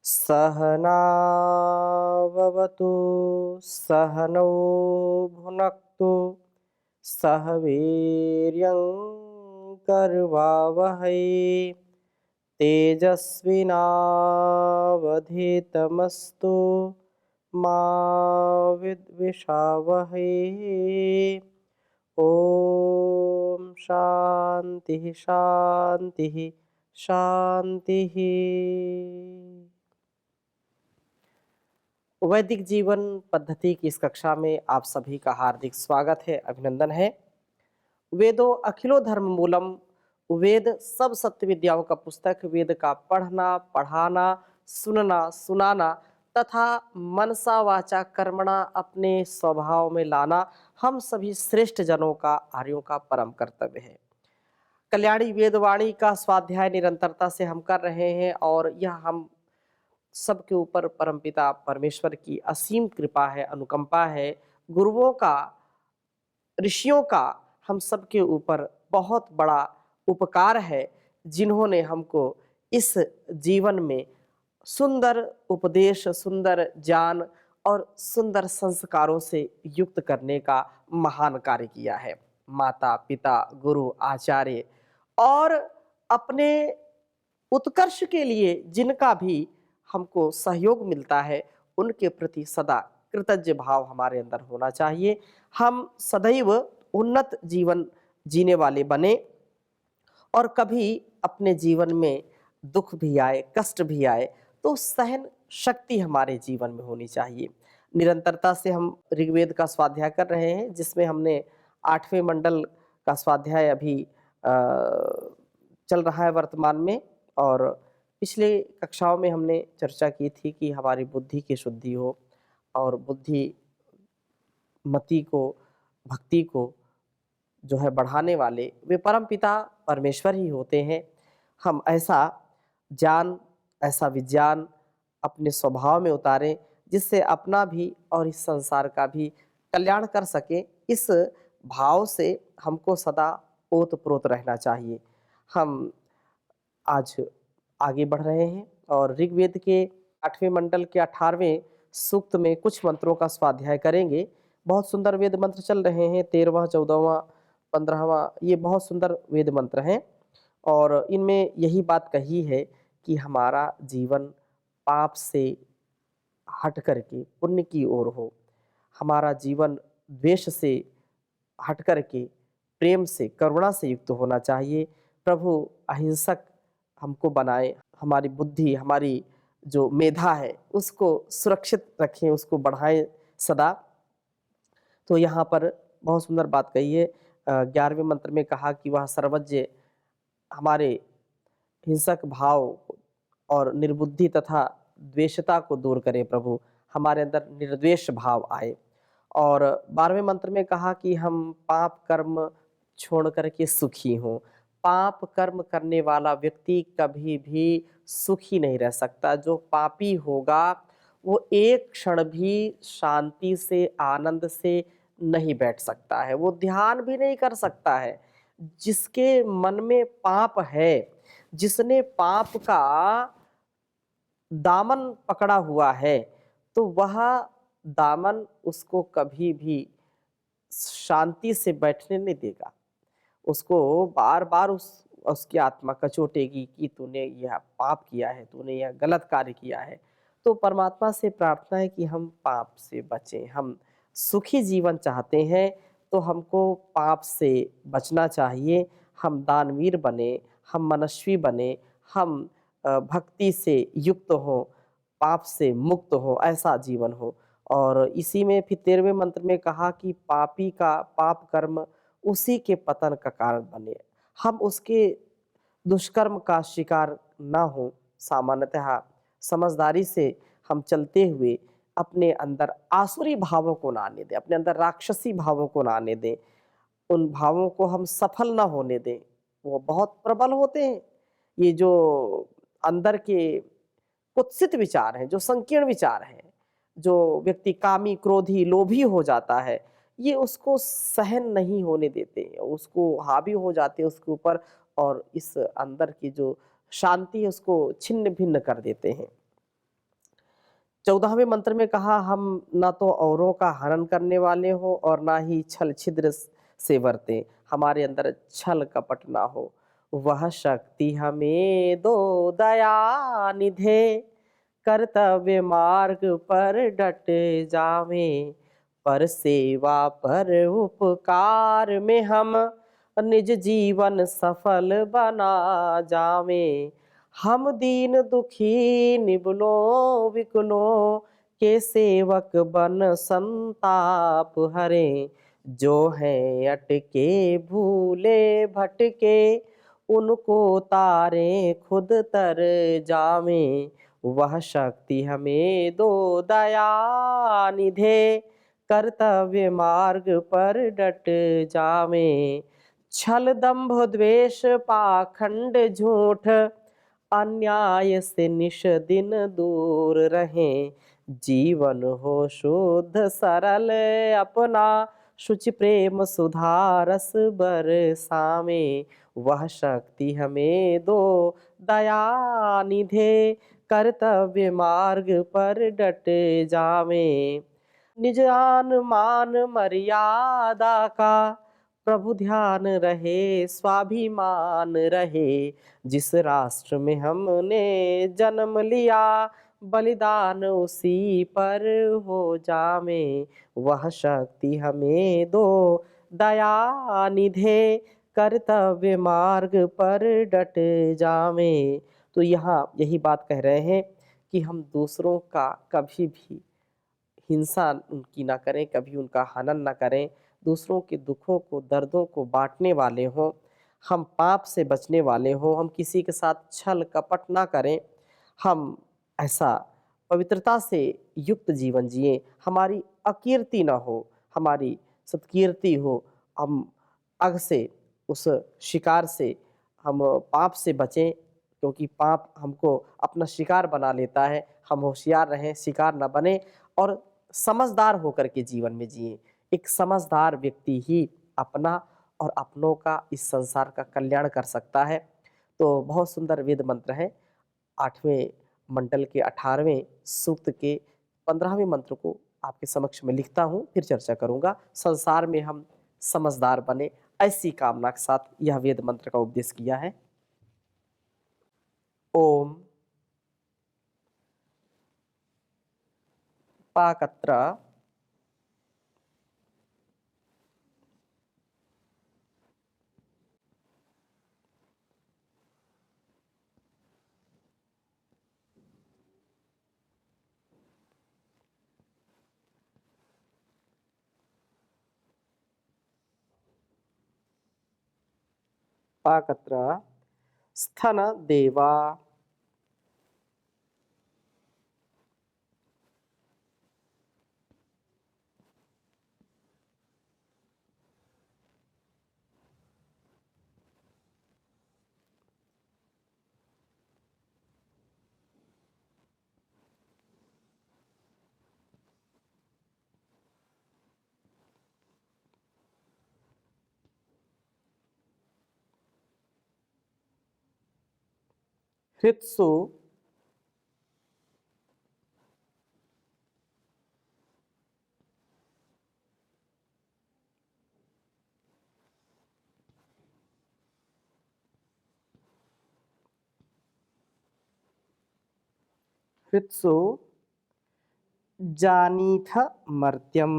सहनाववतु सहनौ भुनक्तु सह वीर्यं करवावहै तेजस्विनावधीतमस्तु मा विद्विषावहै। ओम शांति शांति शांति। वैदिक जीवन पद्धति की इस कक्षा में आप सभी का हार्दिक स्वागत है, अभिनंदन है। वेदो अखिलो धर्म मूलम, वेद सब सत्य विद्याओं का पुस्तक। वेद का पढ़ना, पढ़ाना, सुनना, सुनाना तथा मनसा वाचा कर्मणा अपने स्वभाव में लाना हम सभी श्रेष्ठ जनों का, आर्यों का परम कर्तव्य है। कल्याणी वेदवाणी का स्वाध्याय निरंतरता से हम कर रहे हैं और यह हम सबके ऊपर परमपिता परमेश्वर की असीम कृपा है, अनुकंपा है, गुरुओं का, ऋषियों का हम सबके ऊपर बहुत बड़ा उपकार है, जिन्होंने हमको इस जीवन में सुंदर उपदेश, सुंदर ज्ञान और सुंदर संस्कारों से युक्त करने का महान कार्य किया है। माता पिता, गुरु, आचार्य और अपने उत्कर्ष के लिए जिनका भी हमको सहयोग मिलता है, उनके प्रति सदा कृतज्ञ भाव हमारे अंदर होना चाहिए। हम सदैव उन्नत जीवन जीने वाले बने और कभी अपने जीवन में दुख भी आए, कष्ट भी आए तो सहन शक्ति हमारे जीवन में होनी चाहिए। निरंतरता से हम ऋग्वेद का स्वाध्याय कर रहे हैं, जिसमें हमने 8वें मंडल का स्वाध्याय अभी चल रहा है वर्तमान में। और पिछले कक्षाओं में हमने चर्चा की थी कि हमारी बुद्धि की शुद्धि हो और बुद्धि मति को, भक्ति को जो है बढ़ाने वाले वे परम पिता परमेश्वर ही होते हैं। हम ऐसा ज्ञान, ऐसा विज्ञान अपने स्वभाव में उतारें जिससे अपना भी और इस संसार का भी कल्याण कर सके। इस भाव से हमको सदा ओतप्रोत रहना चाहिए। हम आज आगे बढ़ रहे हैं और ऋग्वेद के 8वें मंडल के 18वें सूक्त में कुछ मंत्रों का स्वाध्याय करेंगे। बहुत सुंदर वेद मंत्र चल रहे हैं, 13वां, 14वां, 15वां, ये बहुत सुंदर वेद मंत्र हैं और इनमें यही बात कही है कि हमारा जीवन पाप से हट करके पुण्य की ओर हो, हमारा जीवन द्वेष से हट करके प्रेम से, करुणा से युक्त होना चाहिए। प्रभु अहिंसक हमको बनाए, हमारी बुद्धि, हमारी जो मेधा है उसको सुरक्षित रखें, उसको बढ़ाएं सदा। तो यहाँ पर बहुत सुंदर बात कही है। 11वें मंत्र में कहा कि वह सर्वज्ञ हमारे हिंसक भाव और निर्बुद्धि तथा द्वेषता को दूर करे, प्रभु हमारे अंदर निर्द्वेष भाव आए। और 12वें मंत्र में कहा कि हम पाप कर्म छोड़ करके सुखी हों। पाप कर्म करने वाला व्यक्ति कभी भी सुखी नहीं रह सकता। जो पापी होगा वो एक क्षण भी शांति से, आनंद से नहीं बैठ सकता है, वो ध्यान भी नहीं कर सकता है। जिसके मन में पाप है, जिसने पाप का दामन पकड़ा हुआ है, तो वह दामन उसको कभी भी शांति से बैठने नहीं देगा। उसको बार बार उसकी आत्मा कचोटेगी कि तूने यह पाप किया है, तूने यह गलत कार्य किया है। तो परमात्मा से प्रार्थना है कि हम पाप से बचें। हम सुखी जीवन चाहते हैं तो हमको पाप से बचना चाहिए। हम दानवीर बने, हम मनस्वी बने, हम भक्ति से युक्त हो, पाप से मुक्त हो, ऐसा जीवन हो। और इसी में फिर 13वें मंत्र में कहा कि पापी का पाप कर्म उसी के पतन का कारण बने। हम उसके दुष्कर्म का शिकार ना हो। सामान्यतः समझदारी से हम चलते हुए अपने अंदर आसुरी भावों को ना आने दें, अपने अंदर राक्षसी भावों को ना आने दें, उन भावों को हम सफल ना होने दें। वो बहुत प्रबल होते हैं। ये जो अंदर के कुत्सित विचार हैं, जो संकीर्ण विचार हैं, जो व्यक्ति कामी, क्रोधी, लोभी हो जाता है, ये उसको सहन नहीं होने देते, उसको हावी हो जाते हैं उसके ऊपर और इस अंदर की जो शांति है उसको छिन्न भिन्न कर देते हैं। 14वें मंत्र में कहा, हम ना तो औरों का हनन करने वाले हो और ना ही छल छिद्र से वर्तें, हमारे अंदर छल कपट ना हो। वह शक्ति हमें दो दया निधे, कर्तव्य मार्ग पर डट जावें, पर सेवा पर उपकार में हम निज जीवन सफल बना जावें। हम दीन दुखी निबलों विकलों के सेवक बन संताप हरें, जो हैं अटके भूले भटके उनको तारें खुद तर जावें। वह शक्ति हमें दो दया निधे, कर्तव्य मार्ग पर डट जावें। छल दंभ द्वेष पाखंड झूठ अन्याय से निश दिन दूर रहें, जीवन हो शुद्ध सरल अपना शुचि प्रेम सुधारस बरसावें। वह शक्ति हमें दो दया निधे, कर्तव्य मार्ग पर डट जावें। निज आन मान मर्यादा का प्रभु ध्यान रहे, स्वाभिमान रहे, जिस राष्ट्र में हमने जन्म लिया बलिदान उसी पर हो जावें। वह शक्ति हमें दो दया निधे, कर्तव्य मार्ग पर डट जावें। तो यहाँ यही बात कह रहे हैं कि हम दूसरों का कभी भी हिंसा उनकी ना करें, कभी उनका हनन ना करें, दूसरों के दुखों को दर्दों को बांटने वाले हों, हम पाप से बचने वाले हों, हम किसी के साथ छल कपट ना करें, हम ऐसा पवित्रता से युक्त जीवन जिएं, हमारी अकीर्ति ना हो, हमारी सत्कीर्ति हो, हम अघ से उस शिकार से हम पाप से बचें, क्योंकि पाप हमको अपना शिकार बना लेता है। हम होशियार रहें, शिकार न बने और समझदार होकर के जीवन में जिएं। एक समझदार व्यक्ति ही अपना और अपनों का, इस संसार का कल्याण कर सकता है। तो बहुत सुंदर वेद मंत्र है। 8वें मंडल के 18वें सूक्त के 15वें मंत्र को आपके समक्ष में लिखता हूँ, फिर चर्चा करूँगा। संसार में हम समझदार बने, ऐसी कामना के साथ यह वेद मंत्र का उपदेश किया है। ओम पाकत्र पाकत्र स्थन देवा हृत्सु हृत्सु जानीथ मर्त्यम।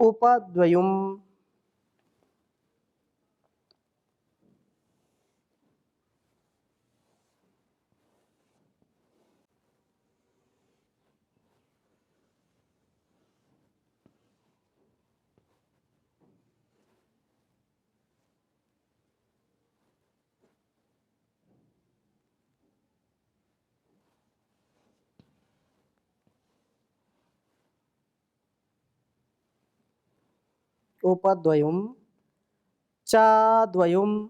उपद्वयुम उपद्वयम् चाद्वयम्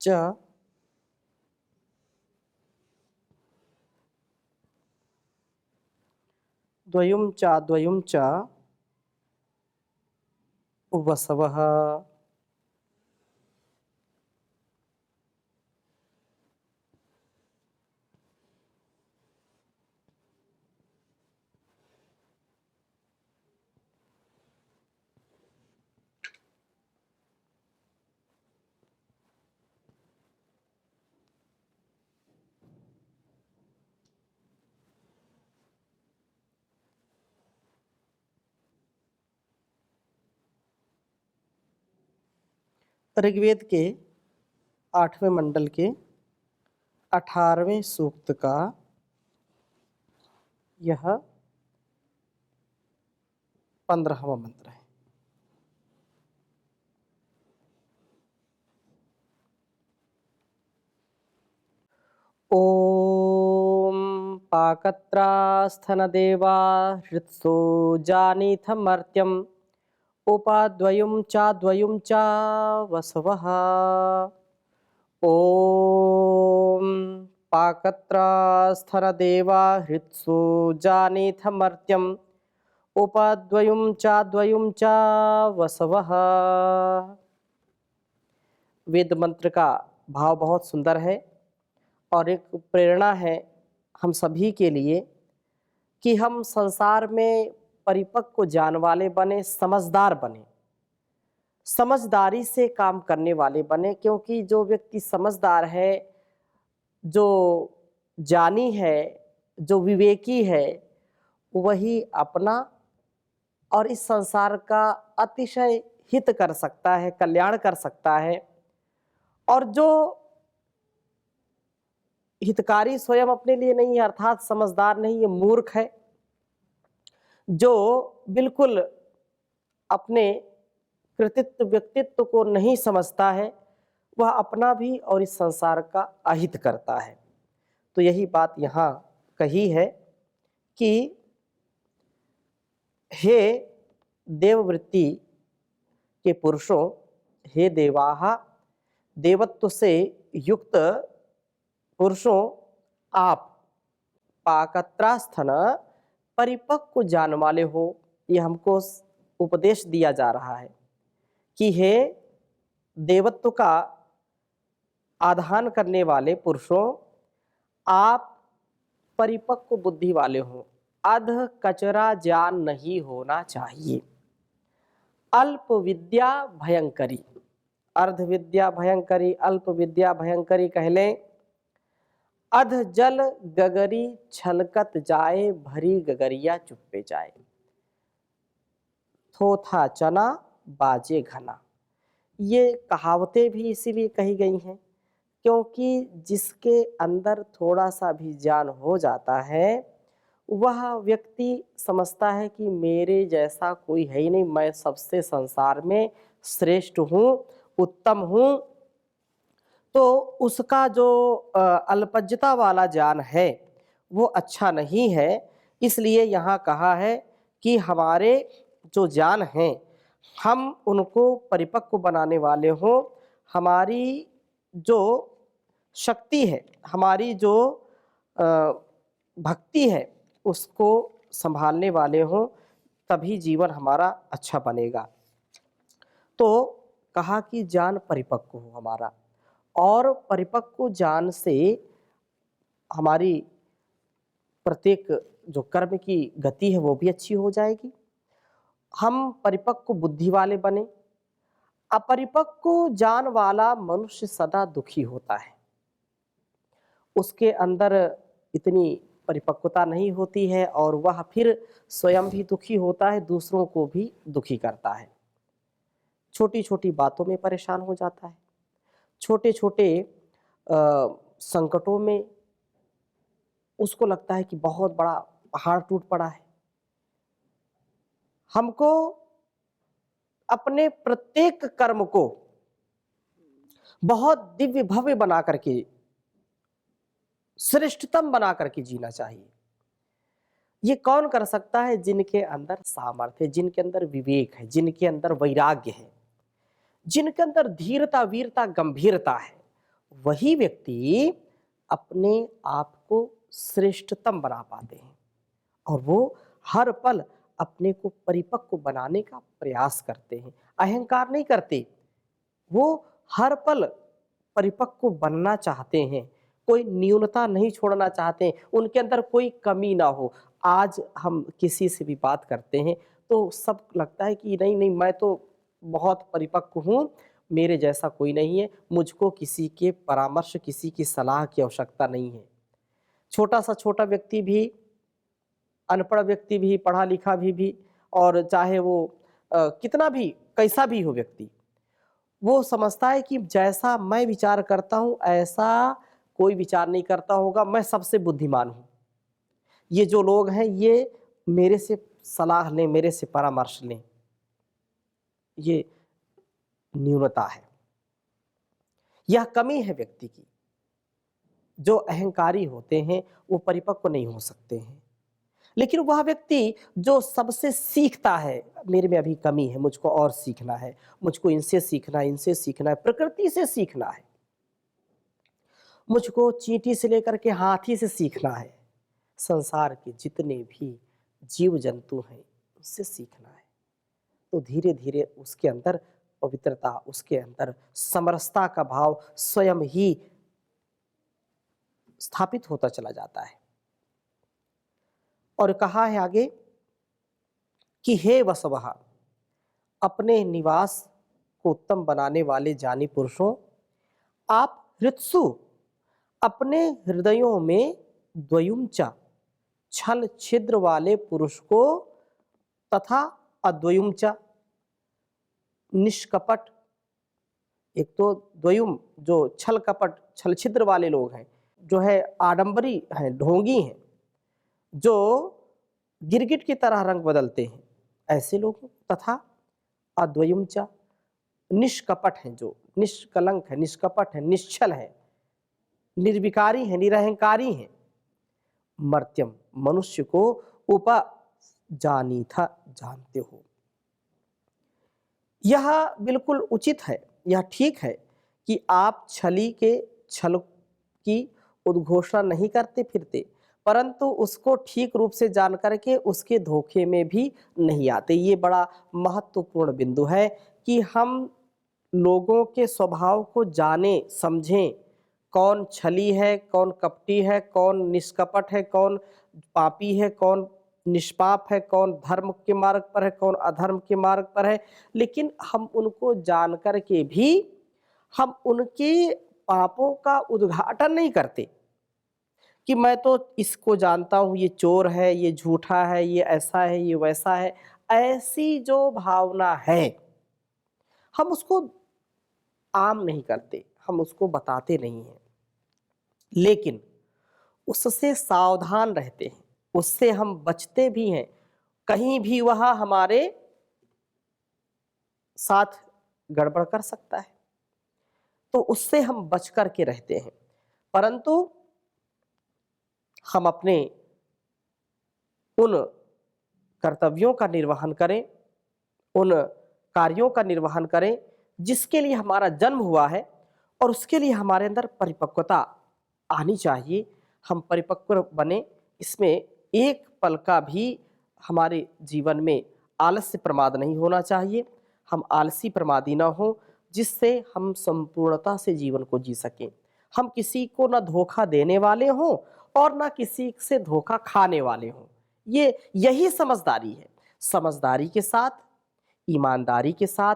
च द्वयम् चाद्वयम् च वसवः। ऋग्वेद के 8वें मंडल के 18वें सूक्त का यह 15वां मंत्र है। ओम पाकत्रास्थनदेवा हृत्सो जानीथ मर्त्यम् उपाद्वयुं चाद्वयुं च वसवः। ओम पाकत्रास्थनदेवा हृत्सो जानीथ मर्त्यम् उपाद्वयुं चाद्वयुं च वसवः। वेद मंत्र का भाव बहुत सुंदर है और एक प्रेरणा है हम सभी के लिए कि हम संसार में परिपक्व जान वाले बने, समझदार बने, समझदारी से काम करने वाले बने। क्योंकि जो व्यक्ति समझदार है, जो जानी है, जो विवेकी है, वही अपना और इस संसार का अतिशय हित कर सकता है, कल्याण कर सकता है। और जो हितकारी स्वयं अपने लिए नहीं है, अर्थात समझदार नहीं, ये मूर्ख है, जो बिल्कुल अपने कृतित्व व्यक्तित्व को नहीं समझता है, वह अपना भी और इस संसार का अहित करता है। तो यही बात यहाँ कही है कि हे देववृत्ति के पुरुषों, हे देवाहा, देवत्व से युक्त पुरुषों, आप पाकत्रास्थन परिपक्व जान वाले हो। ये हमको उपदेश दिया जा रहा है कि हे देवत्व का आधान करने वाले पुरुषों, आप परिपक्व बुद्धि वाले हो। अध कचरा ज्ञान नहीं होना चाहिए। अल्प विद्या भयंकरी, अर्ध विद्या भयंकरी, अल्प विद्या भयंकरी कह लें। अध जल गगरी छलकत जाए, भरी गगरिया चुप्पे जाए। थोथा चना बाजे घना, ये कहावतें भी इसीलिए कही गई हैं क्योंकि जिसके अंदर थोड़ा सा भी ज्ञान हो जाता है, वह व्यक्ति समझता है कि मेरे जैसा कोई है ही नहीं, मैं सबसे संसार में श्रेष्ठ हूँ, उत्तम हूँ। तो उसका जो अल्पज्यता वाला ज्ञान है वो अच्छा नहीं है। इसलिए यहाँ कहा है कि हमारे जो ज्ञान हैं, हम उनको परिपक्व बनाने वाले हों। हमारी जो शक्ति है, हमारी जो भक्ति है, उसको संभालने वाले हों, तभी जीवन हमारा अच्छा बनेगा। तो कहा कि ज्ञान परिपक्व हो हमारा, और परिपक्व ज्ञान से हमारी प्रत्येक जो कर्म की गति है वो भी अच्छी हो जाएगी। हम परिपक्व बुद्धि वाले बने। अपरिपक्व ज्ञान वाला मनुष्य सदा दुखी होता है, उसके अंदर इतनी परिपक्वता नहीं होती है और वह फिर स्वयं भी दुखी होता है, दूसरों को भी दुखी करता है। छोटी छोटी बातों में परेशान हो जाता है, छोटे छोटे संकटों में उसको लगता है कि बहुत बड़ा पहाड़ टूट पड़ा है। हमको अपने प्रत्येक कर्म को बहुत दिव्य भव्य बना करके, श्रेष्ठतम बना करके जीना चाहिए। ये कौन कर सकता है? जिनके अंदर सामर्थ्य है, जिनके अंदर विवेक है, जिनके अंदर वैराग्य है, जिनके अंदर धीरता, वीरता, गंभीरता है, वही व्यक्ति अपने आप को श्रेष्ठतम बना पाते हैं और वो हर पल अपने को परिपक्व बनाने का प्रयास करते हैं। अहंकार नहीं करते, वो हर पल परिपक्व बनना चाहते हैं, कोई न्यूनता नहीं छोड़ना चाहते, उनके अंदर कोई कमी ना हो। आज हम किसी से भी बात करते हैं तो सब लगता है कि नहीं नहीं, मैं तो बहुत परिपक्व हूँ, मेरे जैसा कोई नहीं है, मुझको किसी के परामर्श, किसी की सलाह की आवश्यकता नहीं है। छोटा सा छोटा व्यक्ति भी, अनपढ़ व्यक्ति भी, पढ़ा लिखा भी और चाहे वो कितना भी कैसा भी हो व्यक्ति, वो समझता है कि जैसा मैं विचार करता हूँ ऐसा कोई विचार नहीं करता होगा, मैं सबसे बुद्धिमान हूँ। ये जो लोग हैं ये मेरे से सलाह लें, मेरे से परामर्श लें। ये न्यूनता है, यह कमी है व्यक्ति की। जो अहंकारी होते हैं वो परिपक्व नहीं हो सकते हैं। लेकिन वह व्यक्ति जो सबसे सीखता है, मेरे में अभी कमी है, मुझको और सीखना है, मुझको इनसे सीखना है, इनसे सीखना है, प्रकृति से सीखना है, मुझको चींटी से लेकर के हाथी से सीखना है, संसार के जितने भी जीव जंतु हैं उससे सीखना है, तो धीरे धीरे उसके अंदर पवित्रता, उसके अंदर समरसता का भाव स्वयं ही स्थापित होता चला जाता है। और कहा है आगे कि हे वसवः, अपने निवास को उत्तम बनाने वाले ज्ञानी पुरुषों, आप हृत्सु अपने हृदयों में द्वयुमचा छल छिद्र वाले पुरुष को तथा अद्वयुमचा निष्कपट, एक तो द्वयुम जो छल कपट छल छिद्र वाले लोग हैं, जो है आडंबरी हैं, ढोंगी हैं, जो गिरगिट की तरह रंग बदलते हैं, ऐसे लोग, तथा अद्वयुमचा निष्कपट हैं, जो निष्कलंक है, निष्कपट है, निश्चल है, निर्विकारी है, निरहंकारी हैं, मर्त्यम मनुष्य को उपजानी था, जानते हो। यह बिल्कुल उचित है, यह ठीक है कि आप छली के छल की उद्घोषणा नहीं करते फिरते, परंतु उसको ठीक रूप से जान करके उसके धोखे में भी नहीं आते। ये बड़ा महत्वपूर्ण बिंदु है कि हम लोगों के स्वभाव को जाने समझें, कौन छली है, कौन कपटी है, कौन निष्कपट है, कौन पापी है, कौन निष्पाप है, कौन धर्म के मार्ग पर है, कौन अधर्म के मार्ग पर है। लेकिन हम उनको जान करके भी हम उनके पापों का उद्घाटन नहीं करते कि मैं तो इसको जानता हूँ, ये चोर है, ये झूठा है, ये ऐसा है, ये वैसा है। ऐसी जो भावना है हम उसको आम नहीं करते, हम उसको बताते नहीं हैं, लेकिन उससे सावधान रहते हैं, उससे हम बचते भी हैं। कहीं भी वह हमारे साथ गड़बड़ कर सकता है, तो उससे हम बच कर के रहते हैं। परंतु हम अपने उन कर्तव्यों का निर्वहन करें, उन कार्यों का निर्वहन करें जिसके लिए हमारा जन्म हुआ है, और उसके लिए हमारे अंदर परिपक्वता आनी चाहिए। हम परिपक्व बने, इसमें एक पल का भी हमारे जीवन में आलस्य प्रमाद नहीं होना चाहिए। हम आलसी प्रमादी ना हो, जिससे हम संपूर्णता से जीवन को जी सकें। हम किसी को ना धोखा देने वाले हों और ना किसी से धोखा खाने वाले हों। यही समझदारी है। समझदारी के साथ, ईमानदारी के साथ,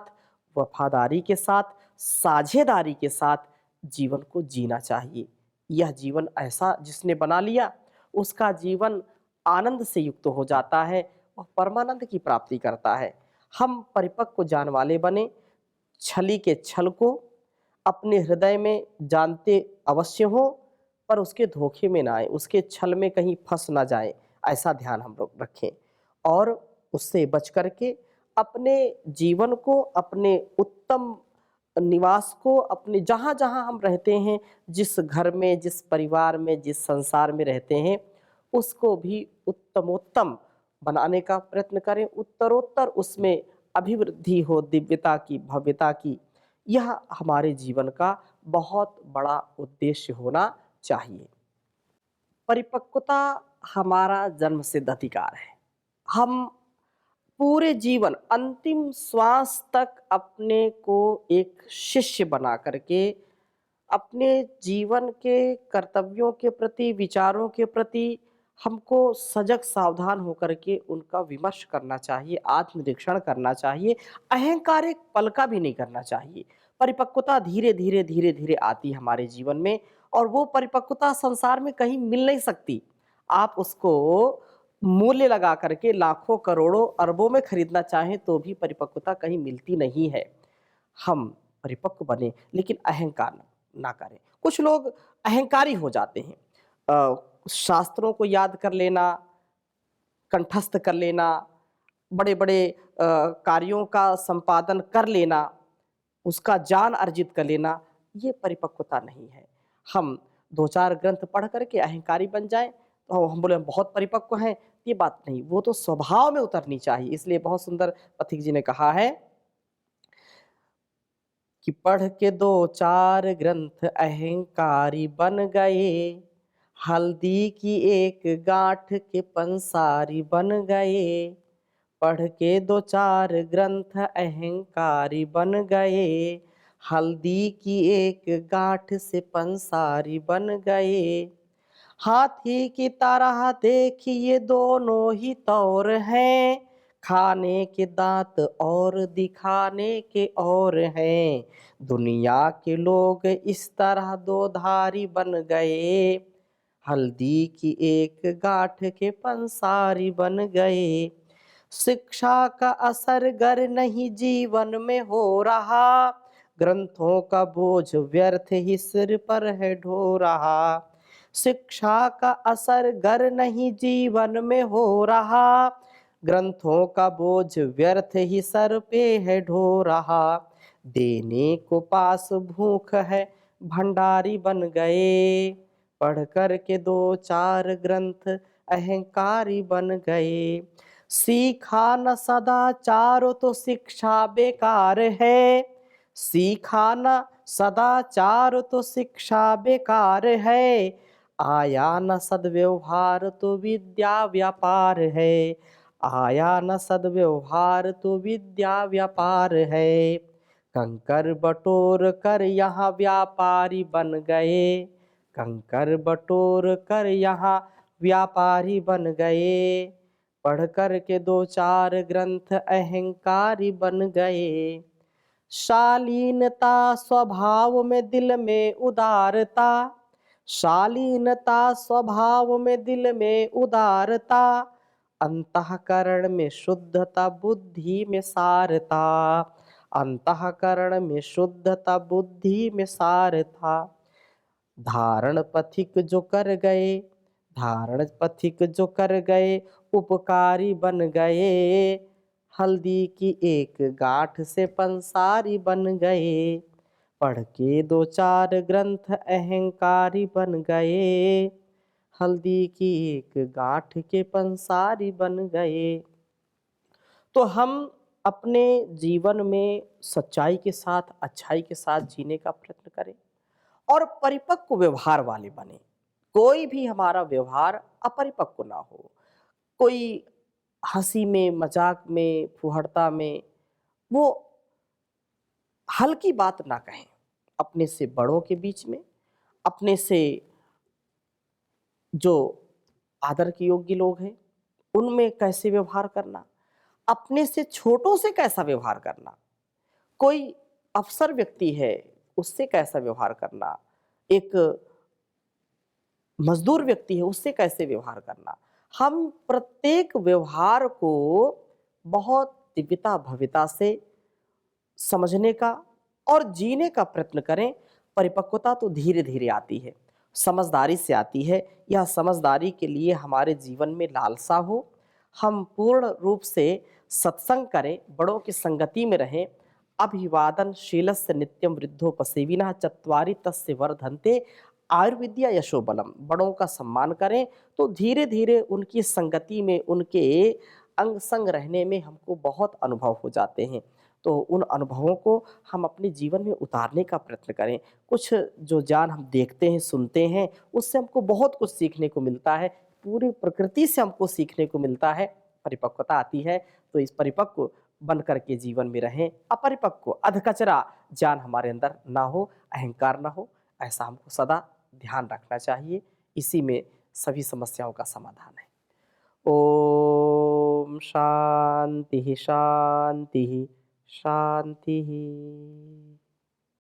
वफादारी के साथ, साझेदारी के साथ जीवन को जीना चाहिए। यह जीवन ऐसा जिसने बना लिया, उसका जीवन आनंद से युक्त हो जाता है और परमानंद की प्राप्ति करता है। हम परिपक्व जान वाले बने, छली के छल को अपने हृदय में जानते अवश्य हो, पर उसके धोखे में ना आए, उसके छल में कहीं फंस ना जाए, ऐसा ध्यान हम लोग रखें। और उससे बच करके अपने जीवन को, अपने उत्तम निवास को, अपने जहाँ जहाँ हम रहते हैं, जिस घर में, जिस परिवार में, जिस संसार में रहते हैं, उसको भी उत्तमोत्तम बनाने का प्रयत्न करें, उत्तरोत्तर उसमें अभिवृद्धि हो, दिव्यता की, भव्यता की। यह हमारे जीवन का बहुत बड़ा उद्देश्य होना चाहिए। परिपक्वता हमारा जन्मसिद्ध अधिकार है। हम पूरे जीवन अंतिम श्वास तक अपने को एक शिष्य बना करके अपने जीवन के कर्तव्यों के प्रति, विचारों के प्रति हमको सजग सावधान होकर के उनका विमर्श करना चाहिए, आत्मनिरीक्षण करना चाहिए, अहंकार एक पल का भी नहीं करना चाहिए। परिपक्वता धीरे धीरे धीरे धीरे आती है हमारे जीवन में, और वो परिपक्वता संसार में कहीं मिल नहीं सकती। आप उसको मूल्य लगा करके लाखों करोड़ों अरबों में खरीदना चाहें तो भी परिपक्वता कहीं मिलती नहीं है। हम परिपक्व बने, लेकिन अहंकार ना करें। कुछ लोग अहंकारी हो जाते हैं। शास्त्रों को याद कर लेना, कंठस्थ कर लेना, बड़े बड़े कार्यों का संपादन कर लेना, उसका ज्ञान अर्जित कर लेना, ये परिपक्वता नहीं है। हम दो चार ग्रंथ पढ़ करके अहंकारी बन जाएं तो हम बोले हम बहुत परिपक्व हैं, ये बात नहीं, वो तो स्वभाव में उतरनी चाहिए। इसलिए बहुत सुंदर पथिक जी ने कहा है कि पढ़ के दो चार ग्रंथ अहंकारी बन गए, हल्दी की एक गांठ के पंसारी बन गए। पढ़ के दो चार ग्रंथ अहंकारी बन गए, हल्दी की एक गांठ से पंसारी बन गए। हाथी की तरह देखिए दोनों ही तौर हैं, खाने के दांत और दिखाने के और हैं। दुनिया के लोग इस तरह दो धारी बन गए, हल्दी की एक गांठ के पंसारी बन गए। शिक्षा का असर गर नहीं जीवन में हो रहा, ग्रंथों का बोझ व्यर्थ ही सिर पर है ढो रहा। शिक्षा का असर गर नहीं जीवन में हो रहा, ग्रंथों का बोझ व्यर्थ ही सर पे है ढो रहा। देने को पास भूख है भंडारी बन गए, पढ़ कर के दो चार ग्रंथ अहंकारी बन गए। सीखा न सदाचार तो शिक्षा बेकार है, सीखा न सदाचार तो शिक्षा बेकार है। आया न सद्व्यवहार तो विद्या व्यापार है, आया न सद्व्यवहार तो विद्या व्यापार है। कंकर बटोर कर यहाँ व्यापारी बन गए, कंकर बटोर कर यहाँ व्यापारी बन गए। पढ़ कर के दो चार ग्रंथ अहंकारी बन गए। शालीनता स्वभाव में दिल में उदारता, शालीनता स्वभाव में दिल में उदारता। अंतःकरण में शुद्धता बुद्धि में सारता, अंतःकरण में शुद्धता बुद्धि में सारता। धारण पथिक जो कर गए, धारण पथिक जो कर गए उपकारी बन गए, हल्दी की एक गांठ से पंसारी बन गए। पढ़ के दो चार ग्रंथ अहंकारी बन गए, हल्दी की एक गांठ के पंसारी बन गए। तो हम अपने जीवन में सच्चाई के साथ, अच्छाई के साथ जीने का प्रयत्न करें और परिपक्व व्यवहार वाले बने। कोई भी हमारा व्यवहार अपरिपक्व ना हो। कोई हंसी में, मजाक में, फुहड़ता में वो हल्की बात ना कहें। अपने से बड़ों के बीच में, अपने से जो आदर के योग्य लोग हैं उनमें कैसे व्यवहार करना, अपने से छोटों से कैसा व्यवहार करना, कोई अफसर व्यक्ति है उससे कैसा व्यवहार करना, एक मजदूर व्यक्ति है उससे कैसे व्यवहार करना। हम प्रत्येक व्यवहार को बहुत दिव्यता भव्यता से समझने का, और जीने का प्रयत्न करें। परिपक्वता तो धीरे धीरे आती है, समझदारी से आती है। यह समझदारी के लिए हमारे जीवन में लालसा हो, हम पूर्ण रूप से सत्संग करें, बड़ों की संगति में रहें। अभिवादन शीलस्य नित्यम वृद्धोपसेविनः चत्वारि तस्य वर्धन्ते आयुर्विद्या यशोबलम। बड़ों का सम्मान करें तो धीरे धीरे उनकी संगति में, उनके अंग संग रहने में हमको बहुत अनुभव हो जाते हैं। तो उन अनुभवों को हम अपने जीवन में उतारने का प्रयत्न करें। कुछ जो ज्ञान हम देखते हैं, सुनते हैं, उससे हमको बहुत कुछ सीखने को मिलता है। पूरी प्रकृति से हमको सीखने को मिलता है। परिपक्वता आती है तो इस परिपक्व बन करके जीवन में रहें। अपरिपक्व अधकचरा ज्ञान हमारे अंदर ना हो, अहंकार ना हो, ऐसा हमको सदा ध्यान रखना चाहिए। इसी में सभी समस्याओं का समाधान है। ओम शांति शांति शांति।